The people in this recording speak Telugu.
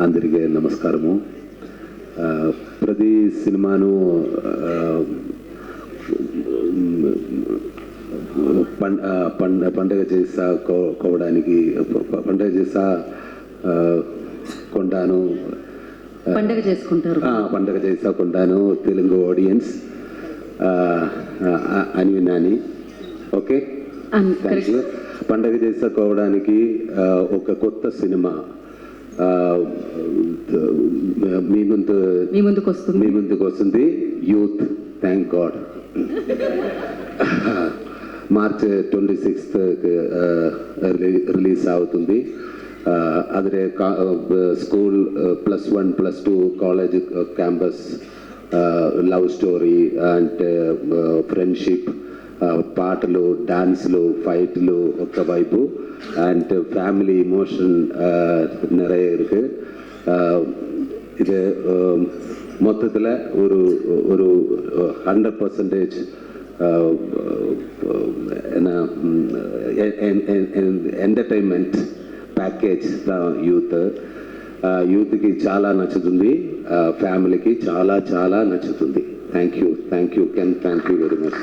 అందరికీ నమస్కారము. ప్రతి సినిమాను పండగ చేసుకోవడానికి పండగ కొంటాను పండగ చేసుకుంటాను తెలుగు ఆడియన్స్ అని విన్నాను. Okay, thank you. పండగ చేసుకోవడానికి ఒక కొత్త సినిమా మీ ముందుకు వస్తుంది. Youth, thank God. March 26th release అవుతుంది. ಆದರೆ school +1 +2 college campus love story అంటే ఫ్రెండ్షిప్, పాటలు, డాన్స్లు, ఫైట్లు ఒకవైపు అండ్ ఫ్యామిలీ ఇమోషన్ நிறைய இருக்கு. இது மொத்தத்தில் ஒரு 100% ఎంటర్టైన్మెంట్ ప్యాకేజ్ యూత్కి చాలా నచ్చుతుంది, ఫ్యామిలీకి చాలా చాలా నచ్చుతుంది. Thank you can, thank you very much.